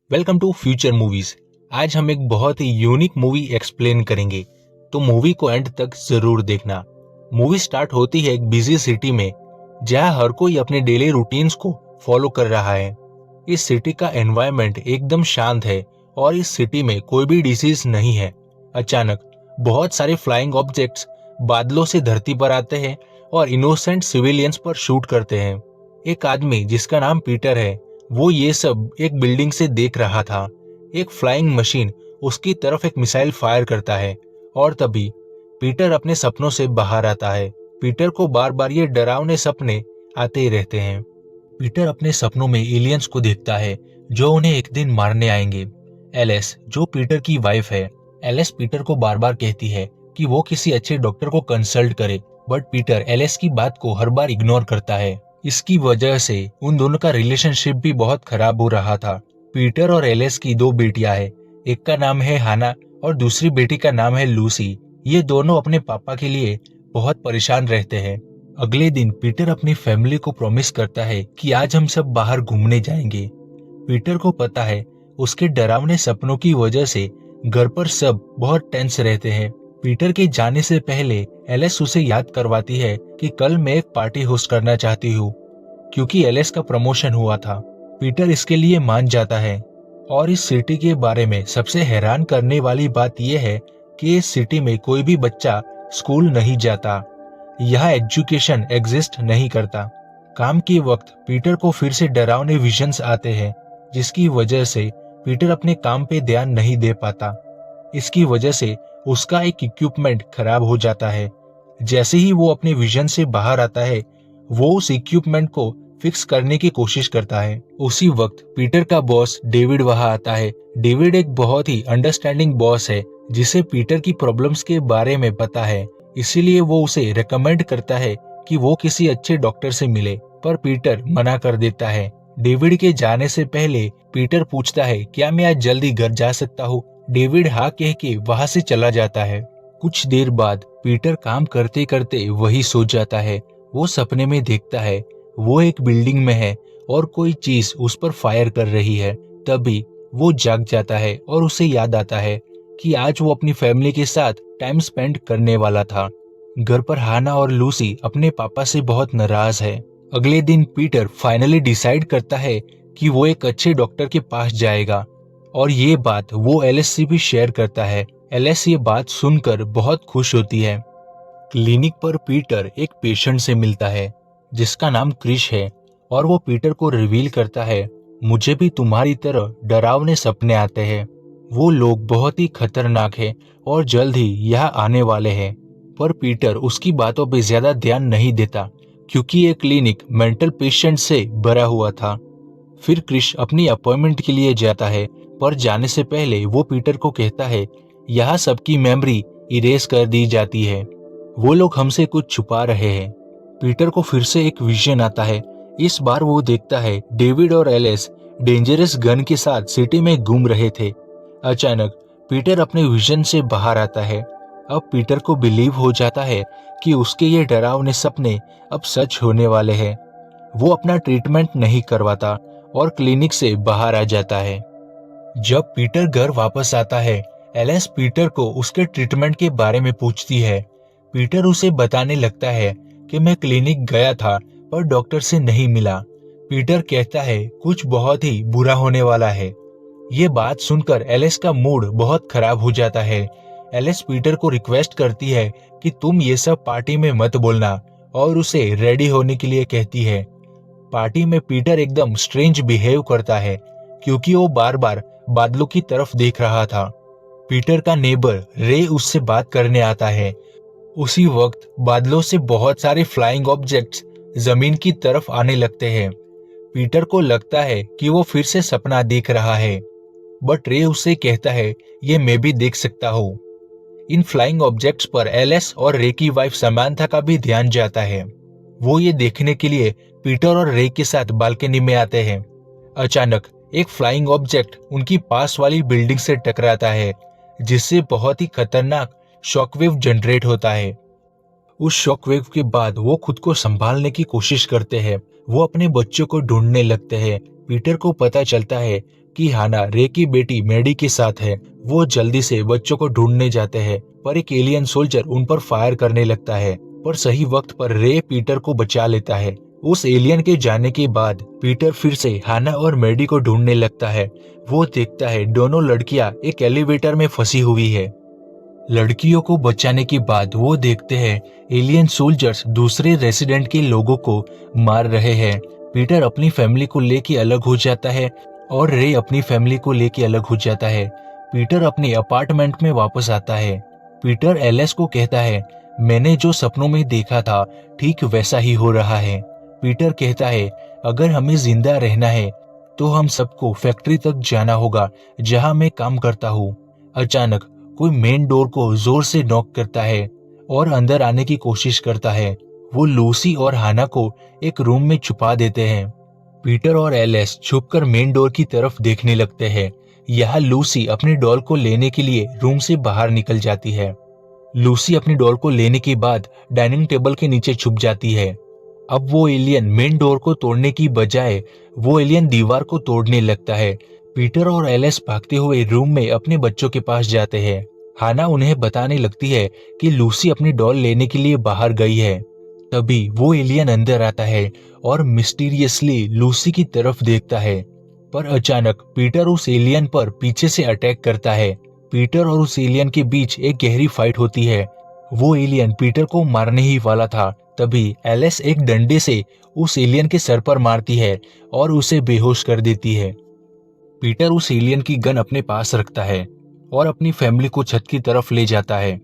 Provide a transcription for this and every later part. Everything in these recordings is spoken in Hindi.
Welcome to future movies. आज हम एक बहुत ही यूनिक मूवी एक्सप्लेन करेंगे, तो मूवी को एंड तक जरूर देखना। मूवी स्टार्ट होती है एक बिजी सिटी में, जहां हर कोई अपने डेली रूटीन्स को फॉलो कर रहा है। इस सिटी का एनवायरनमेंट एकदम शांत है और इस सिटी में कोई भी डिसीज नहीं है। अचानक बहुत सारे फ्लाइंग ऑब्जेक्ट्स बादलों से धरती पर आते हैं और इनोसेंट सिविलियंस पर शूट करते हैं। एक आदमी जिसका नाम पीटर है, वो ये सब एक बिल्डिंग से देख रहा था। एक फ्लाइंग मशीन उसकी तरफ एक मिसाइल फायर करता है और तभी पीटर अपने सपनों से बाहर आता है। पीटर को बार बार ये डरावने सपने आते ही रहते हैं। पीटर अपने सपनों में एलियंस को देखता है जो उन्हें एक दिन मारने आएंगे। एलिस, जो पीटर की वाइफ है, एलिस पीटर को बार बार कहती है कि वो किसी अच्छे डॉक्टर को कंसल्ट करे, बट पीटर एलिस की बात को हर बार इग्नोर करता है। इसकी वजह से उन दोनों का रिलेशनशिप भी बहुत खराब हो रहा था। पीटर और एलिस की दो बेटियां हैं, एक का नाम है हाना और दूसरी बेटी का नाम है लूसी। ये दोनों अपने पापा के लिए बहुत परेशान रहते हैं। अगले दिन पीटर अपनी फैमिली को प्रॉमिस करता है कि आज हम सब बाहर घूमने जाएंगे। पीटर को पता है उसके डरावने सपनों की वजह से घर पर सब बहुत टेंस रहते हैं। पीटर के जाने से पहले एलिस उसे याद करवाती है कि कल मैं एक पार्टी होस्ट करना चाहती हूँ, क्योंकि एलिस का प्रमोशन हुआ था। पीटर इसके लिए मान जाता है और इस सिटी के बारे में सबसे हैरान करने वाली बात यह है कि इस सिटी में कोई भी बच्चा स्कूल नहीं जाता। यहाँ एजुकेशन एग्जिस्ट नहीं करता। काम के वक्त पीटर को फिर से डरावने विजन्स आते हैं, जिसकी वजह से पीटर अपने काम पे ध्यान नहीं दे पाता। इसकी वजह से उसका एक इक्विपमेंट खराब हो जाता है। जैसे ही वो अपने विजन से बाहर आता है, वो उस इक्विपमेंट को फिक्स करने की कोशिश करता है। उसी वक्त पीटर का बॉस डेविड वहां आता है। डेविड एक बहुत ही अंडरस्टैंडिंग बॉस है, जिसे पीटर की प्रॉब्लम्स के बारे में पता है। इसीलिए वो उसे रेकमेंड करता है कि वो किसी अच्छे डॉक्टर से मिले, पर पीटर मना कर देता है। डेविड के जाने से पहले पीटर पूछता है, क्या मैं आज जल्दी घर जा सकता हूँ? डेविड हाँ कह के वहां से चला जाता है। कुछ देर बाद पीटर काम करते करते वही सो जाता है। वो सपने में देखता है वो एक बिल्डिंग में है और कोई चीज उस पर फायर कर रही है। तभी वो जाग जाता है और उसे याद आता है कि आज वो अपनी फैमिली के साथ टाइम स्पेंड करने वाला था। घर पर हाना और लूसी अपने पापा से बहुत नाराज है। अगले दिन पीटर फाइनली डिसाइड करता है कि वो एक अच्छे डॉक्टर के पास जाएगा और ये बात वो एलिस से भी शेयर करता है। एलिस ये बात सुनकर बहुत खुश होती है। क्लिनिक पर पीटर एक पेशेंट से मिलता है जिसका नाम क्रिश है और वो पीटर को रिवील करता है, मुझे भी तुम्हारी तरह डरावने सपने आते हैं। वो लोग बहुत ही खतरनाक हैं और जल्द ही यहाँ आने वाले हैं। पर पीटर उसकी बातों पे ज्यादा ध्यान नहीं देता, क्योंकि ये क्लिनिक मेंटल पेशेंट से भरा हुआ था। फिर क्रिश अपनी अपॉइंटमेंट के लिए जाता है, पर जाने से पहले वो पीटर को कहता है यहाँ सबकी मेमोरी इरेज कर दी जाती है, वो लोग हमसे कुछ छुपा रहे हैं। पीटर को फिर से एक विजन आता है। इस बार वो देखता है डेविड और एलिस डेंजरस गन के साथ सिटी में घूम रहे थे। अचानक पीटर अपने विजन से बाहर आता है। अब पीटर को बिलीव हो जाता है कि उसके ये डरावने सपने अब सच होने वाले हैं। वो अपना ट्रीटमेंट नहीं करवाता और क्लिनिक से बाहर आ जाता है। जब पीटर घर वापस आता है, एलिस पीटर को उसके ट्रीटमेंट के बारे में पूछती है। पीटर उसे बताने लगता है कि मैं क्लिनिक गया था पर डॉक्टर से नहीं मिला। पीटर कहता है कुछ बहुत ही बुरा होने वाला है। ये बात सुनकर एलिस का मूड बहुत खराब हो जाता है। एलिस पीटर को रिक्वेस्ट करती है कि तुम ये सब पार्टी में मत बोलना और उसे रेडी होने के लिए कहती है। पार्टी में पीटर एकदम स्ट्रेंज बिहेव करता है, क्योंकि वो बार बार बादलों की तरफ देख रहा था। पीटर का नेबर रे उससे बात करने आता है। उसी वक्त बादलों से बहुत सारे फ्लाइंग ऑब्जेक्ट्स जमीन की तरफ आने लगते हैं। पीटर को लगता है कि वो फिर से सपना देख रहा है, बट रे उससे कहता है ये मैं भी देख सकता हूँ। इन फ्लाइंग ऑब्जेक्ट्स पर एलिस और रे की वाइफ समांथा का भी ध्यान जाता है। वो ये देखने के लिए पीटर और रे के साथ बालकनी में आते हैं। अचानक एक फ्लाइंग ऑब्जेक्ट उनकी पास वाली बिल्डिंग से टकराता है, जिससे बहुत ही खतरनाक शॉकवेव जनरेट होता है। उस शॉकवेव के बाद वो खुद को संभालने की कोशिश करते हैं। वो अपने बच्चों को ढूंढने लगते हैं। पीटर को पता चलता है कि हाना रे की बेटी मैडी के साथ है। वो जल्दी से बच्चों को ढूंढने जाते हैं, पर एक एलियन सोल्जर उन पर फायर करने लगता है, पर सही वक्त पर रे पीटर को बचा लेता है। उस एलियन के जाने के बाद पीटर फिर से हाना और मैडी को ढूंढने लगता है। वो देखता है दोनों लड़कियां एक एलिवेटर में फंसी हुई है। लड़कियों को बचाने के बाद वो देखते हैं एलियन सोल्जर्स दूसरे रेसिडेंट के लोगों को मार रहे हैं। पीटर अपनी फैमिली को लेके अलग हो जाता है और रे अपनी फैमिली को लेके अलग हो जाता है। पीटर अपने अपार्टमेंट में वापस आता है। पीटर एलिस को कहता है, मैंने जो सपनों में देखा था ठीक वैसा ही हो रहा है। पीटर कहता है, अगर हमें जिंदा रहना है तो हम सबको फैक्ट्री तक जाना होगा जहां मैं काम करता हूँ। अचानक कोई मेन डोर को जोर से नॉक करता है और अंदर आने की कोशिश करता है। वो लूसी और हाना को एक रूम में छुपा देते हैं। पीटर और एलिस छुपकर मेन डोर की तरफ देखने लगते हैं। यहाँ लूसी अपनी डॉल को लेने के लिए रूम से बाहर निकल जाती है। लूसी अपनी डॉल को लेने के बाद डाइनिंग टेबल के नीचे छुप जाती है। अब वो एलियन मेन डोर को तोड़ने की बजाय वो एलियन दीवार को तोड़ने लगता है। पीटर और एलिस भागते हुए रूम में अपने बच्चों के पास जाते हैं। हाना उन्हें बताने लगती है कि लूसी अपनी डॉल लेने के लिए बाहर गई है। तभी वो एलियन अंदर आता है और मिस्टीरियसली लूसी की तरफ देखता है, पर अचानक पीटर उस एलियन पर पीछे से अटैक करता है। पीटर और उस एलियन के बीच एक गहरी फाइट होती है। वो एलियन पीटर को मारने ही वाला था, तभी एलिस एक डंडे से उस एलियन के सर पर मारती है और उसे बेहोश कर देती है। पीटर उस एलियन की गन अपने पास रखता है और अपनी फैमिली को छत की तरफ ले जाता है।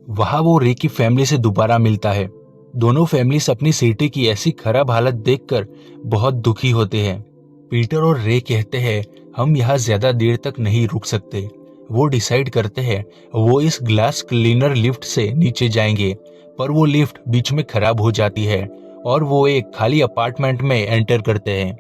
वहां वो रे की फैमिली से दोबारा मिलता है। दोनों फैमिलीज अपनी सिटी की ऐसी खराब हालत देखकर बहुत दुखी होते हैं। पीटर और रे कहते हैं, हम यहाँ ज्यादा देर तक नहीं रुक सकते। वो डिसाइड करते हैं वो इस ग्लास क्लीनर लिफ्ट से नीचे जाएंगे, पर वो लिफ्ट बीच में खराब हो जाती है और वो एक खाली अपार्टमेंट में एंटर करते हैं।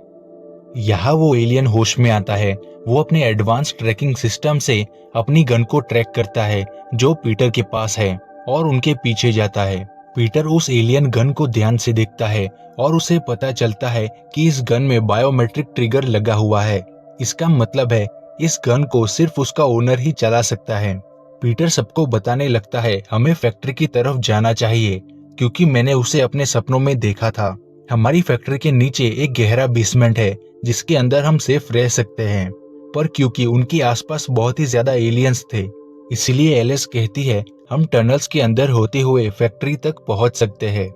यहाँ वो एलियन होश में आता है। वो अपने एडवांस ट्रैकिंग सिस्टम से अपनी गन को ट्रैक करता है जो पीटर के पास है और उनके पीछे जाता है। पीटर उस एलियन गन को ध्यान से देखता है और उसे पता चलता है कि इस गन में बायोमेट्रिक ट्रिगर लगा हुआ है। इसका मतलब है इस गन को सिर्फ उसका ओनर ही चला सकता है। पीटर सबको बताने लगता है, हमें फैक्ट्री की तरफ जाना चाहिए क्योंकि मैंने उसे अपने सपनों में देखा था। हमारी फैक्ट्री के नीचे एक गहरा बेसमेंट है जिसके अंदर हम सेफ रह सकते हैं, पर क्योंकि उनके आसपास बहुत ही ज्यादा एलियंस थे, इसलिए एलिस कहती है हम टनल्स के अंदर होते हुए फैक्ट्री तक पहुंच सकते हैं।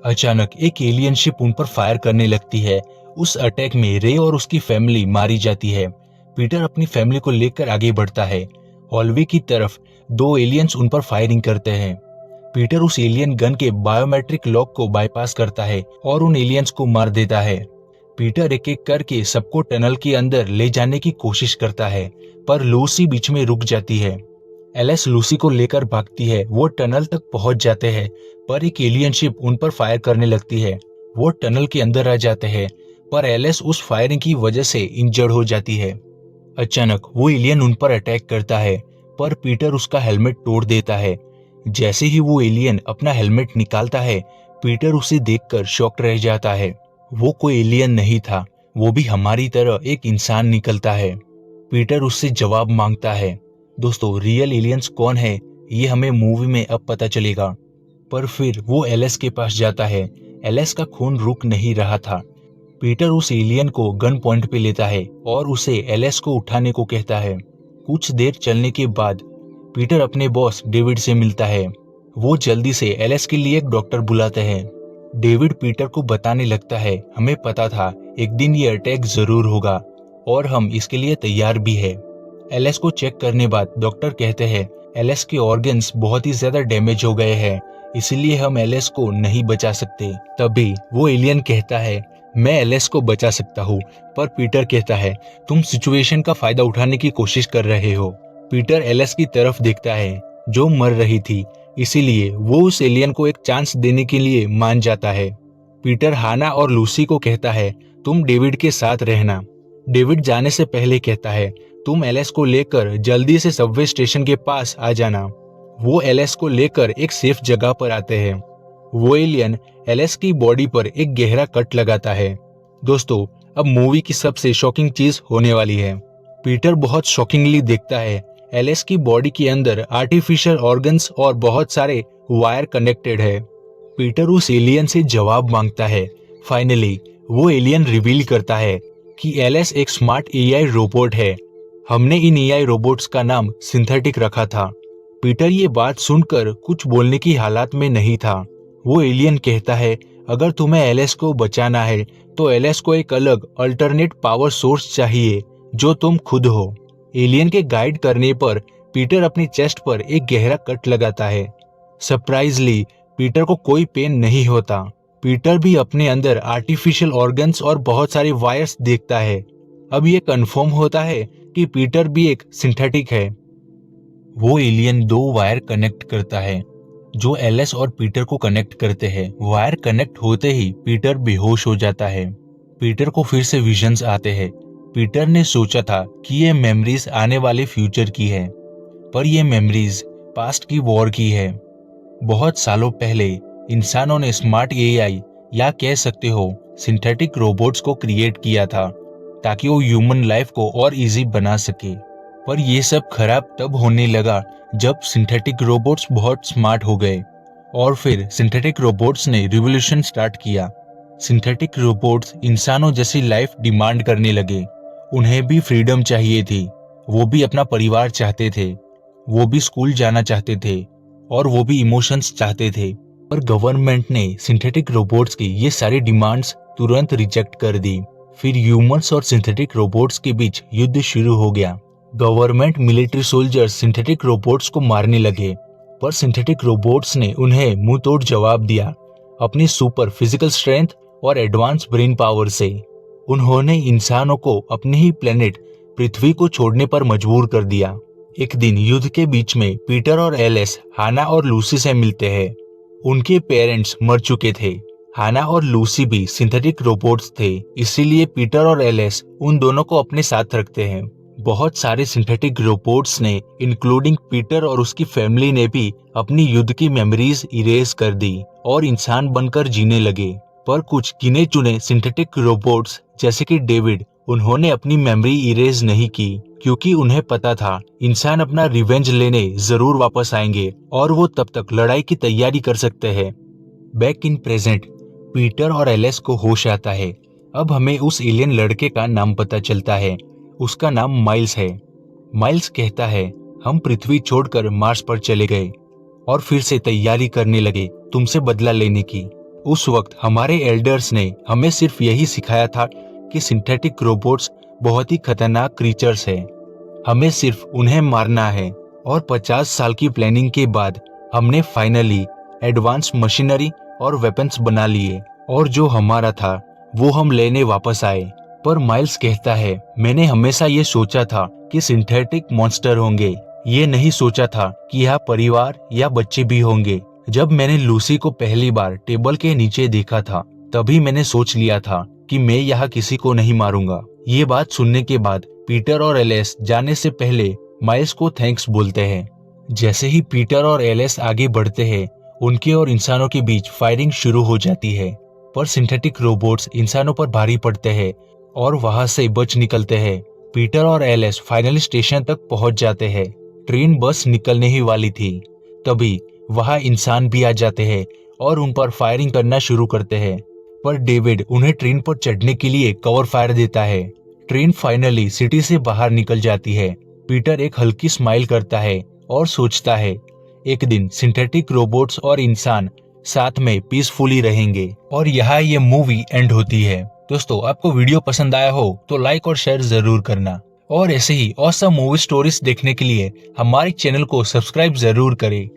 अचानक एक एलियन शिप उन पर फायर करने लगती है। उस अटैक में रे और उसकी फैमिली मारी जाती है। पीटर अपनी फैमिली को लेकर आगे बढ़ता है। हॉलवे की तरफ दो एलियंस उन पर फायरिंग करते हैं। पीटर उस एलियन गन के बायोमेट्रिक लॉक को बाईपास करता है और उन एलियंस को मार देता है। पीटर एक एक करके सबको टनल के अंदर ले जाने की कोशिश करता है, पर लूसी बीच में रुक जाती है। एलिस लूसी को लेकर भागती है। वो टनल तक पहुंच जाते हैं, पर एक एलियन शिप उन पर फायर करने लगती है। वो टनल के अंदर आ जाते हैं, पर एलिस उस फायरिंग की वजह से इंजर्ड हो जाती है। अचानक वो एलियन उन पर अटैक करता है, पर पीटर उसका हेलमेट तोड़ देता है। जैसे ही वो एलियन अपना हेलमेट निकालता है, पीटर उसे देखकर शॉक्ड रह जाता है। वो कोई एलियन नहीं था, वो भी हमारी तरह एक इंसान निकलता है। पीटर उससे जवाब मांगता है। दोस्तों, रियल एलियंस कौन है ये हमें मूवी में अब पता चलेगा। पर फिर वो एलिस के पास जाता है। एलिस का खून रुक नहीं रहा था। पीटर उस एलियन को गन पॉइंट पे लेता है और उसे एलिस को उठाने को कहता है। कुछ देर चलने के बाद पीटर अपने बॉस डेविड से मिलता है। वो जल्दी से एलिस के लिए एक डॉक्टर बुलाते हैं। डेविड पीटर को बताने लगता है, हमें पता था एक दिन ये अटैक जरूर होगा और हम इसके लिए तैयार भी है। एलिस को चेक करने बाद डॉक्टर कहते हैं एलिस के ऑर्गन्स बहुत ही ज्यादा डैमेज हो गए हैं, इसलिए हम एलिस को नहीं बचा सकते। तभी वो एलियन कहता है, मैं एलिस को बचा सकता हूँ, पर पीटर कहता है तुम सिचुएशन का फायदा उठाने की कोशिश कर रहे हो। पीटर एलिस की तरफ देखता है जो मर रही थी, इसीलिए वो उस एलियन को एक चांस देने के लिए मान जाता है। पीटर हाना और लूसी को कहता है तुम डेविड के साथ रहना। डेविड जाने से पहले कहता है तुम एलिस को लेकर जल्दी से सबवे स्टेशन के पास आ जाना। वो एलिस को लेकर एक सेफ जगह पर आते हैं। वो एलियन एलिस की बॉडी पर एक गहरा कट लगाता है। दोस्तों, अब मूवी की सबसे शॉकिंग चीज होने वाली है। पीटर बहुत शॉकिंगली देखता है एलिस की बॉडी के अंदर आर्टिफिशियल ऑर्गन्स और बहुत सारे वायर कनेक्टेड है। पीटर उस एलियन से जवाब मांगता है। फाइनली वो एलियन रिवील करता है कि एलिस एक स्मार्ट एआई रोबोट है। हमने इन एआई रोबोट्स का नाम सिंथेटिक रखा था। पीटर ये बात सुनकर कुछ बोलने की हालत में नहीं था। वो एलियन कहता है, अगर तुम्हें एलिस को बचाना है तो एलिस को एक अलग अल्टरनेट पावर सोर्स चाहिए जो तुम खुद हो। एलियन के गाइड करने पर पीटर अपनी चेस्ट पर एक गहरा कट लगाता है। सरप्राइजली पीटर को कोई पेन नहीं होता। पीटर भी अपने अंदर आर्टिफिशियल ऑर्गन्स और बहुत सारे वायर्स देखता है। अब ये कंफर्म होता है कि पीटर भी एक सिंथेटिक है। वो एलियन 2 वायर कनेक्ट करता है जो एलिस और पीटर को कनेक्ट करते हैं। वायर कनेक्ट होते ही पीटर बेहोश हो जाता है। पीटर को फिर से विजन्स आते हैं। पीटर ने सोचा था कि ये मेमोरीज आने वाले फ्यूचर की है, पर ये मेमोरीज पास्ट की वॉर की है। बहुत सालों पहले इंसानों ने स्मार्ट एआई या कह सकते हो सिंथेटिक रोबोट्स को क्रिएट किया था ताकि वो ह्यूमन लाइफ को और इजी बना सके। पर ये सब खराब तब होने लगा जब सिंथेटिक रोबोट्स बहुत स्मार्ट हो गए और फिर सिंथेटिक रोबोट्स ने रिवॉल्यूशन स्टार्ट किया। सिंथेटिक रोबोट्स इंसानों जैसी लाइफ डिमांड करने लगे। उन्हें भी फ्रीडम चाहिए थी, वो भी अपना परिवार चाहते थे, वो भी स्कूल जाना चाहते थे और वो भी इमोशंस चाहते थे। पर गवर्नमेंट ने सिंथेटिक रोबोट्स की ये सारी डिमांड्स तुरंत रिजेक्ट कर दी। फिर ह्यूमंस और सिंथेटिक रोबोट्स के बीच युद्ध शुरू हो गया। Government military soldiers synthetic robots को मारने लगे, पर सिंथेटिक रोबोट्स ने उन्हें मुंह तोड़ जवाब दिया अपनी सुपर फिजिकल स्ट्रेंथ और एडवांस ब्रेन पावर से। उन्होंने इंसानों को अपने ही प्लेनेट पृथ्वी को छोड़ने पर मजबूर कर दिया। एक दिन युद्ध के बीच में पीटर और एलिस हाना और लूसी से मिलते हैं। उनके पेरेंट्स मर चुके थे। हाना और लूसी भी सिंथेटिक रोबोट्स थे, इसीलिए पीटर और एलिस उन दोनों को अपने साथ रखते हैं। बहुत सारे सिंथेटिक रोबोट्स ने इंक्लूडिंग पीटर और उसकी फैमिली ने भी अपनी युद्ध की मेमोरीज इरेज कर दी और इंसान बनकर जीने लगे। पर कुछ गिने चुने सिंथेटिक रोबोट्स जैसे कि डेविड, उन्होंने अपनी मेमोरी इरेज नहीं की क्योंकि उन्हें पता था इंसान अपना रिवेंज लेने जरूर वापस आएंगे और वो तब तक लड़ाई की तैयारी कर सकते हैं। बैक इन प्रेजेंट पीटर और एलिस को होश आता है। अब हमें उस एलियन लड़के का नाम पता चलता है। उसका नाम माइल्स है। माइल्स कहता है, हम पृथ्वी छोड़कर मार्स पर चले गए और फिर से तैयारी करने लगे तुमसे बदला लेने की। उस वक्त हमारे एल्डर्स ने हमें सिर्फ यही सिखाया था कि सिंथेटिक रोबोट्स बहुत ही खतरनाक क्रीचर्स हैं। हमें सिर्फ उन्हें मारना है। और 50 साल की प्लानिंग के बाद हमने फाइनली एडवांस मशीनरी और वेपन्स बना लिए और जो हमारा था वो हम लेने वापस आए। पर माइल्स कहता है, मैंने हमेशा ये सोचा था कि सिंथेटिक मॉन्स्टर होंगे, ये नहीं सोचा था कि यहाँ परिवार या बच्चे भी होंगे। जब मैंने लूसी को पहली बार टेबल के नीचे देखा था तभी मैंने सोच लिया था कि मैं यहाँ किसी को नहीं मारूंगा। ये बात सुनने के बाद पीटर और एलिस जाने से पहले माइल्स को थैंक्स बोलते हैं। जैसे ही पीटर और एलिस आगे बढ़ते हैं उनके और इंसानों के बीच फायरिंग शुरू हो जाती है, पर सिंथेटिक रोबोट्स इंसानों पर भारी पड़ते हैं और वहां से बच निकलते हैं। पीटर और एलिस फाइनली स्टेशन तक पहुंच जाते हैं। ट्रेन बस निकलने ही वाली थी, तभी वहां इंसान भी आ जाते हैं और उन पर फायरिंग करना शुरू करते हैं। पर डेविड उन्हें ट्रेन पर चढ़ने के लिए कवर फायर देता है। ट्रेन फाइनली सिटी से बाहर निकल जाती है। पीटर एक हल्की स्माइल करता है और सोचता है एक दिन सिंथेटिक रोबोट्स और इंसान साथ में पीसफुली रहेंगे। और यहाँ ये मूवी एंड होती है। दोस्तों, आपको वीडियो पसंद आया हो तो लाइक और शेयर जरूर करना और ऐसे ही ऑसम मूवी स्टोरीज देखने के लिए हमारे चैनल को सब्सक्राइब जरूर करें।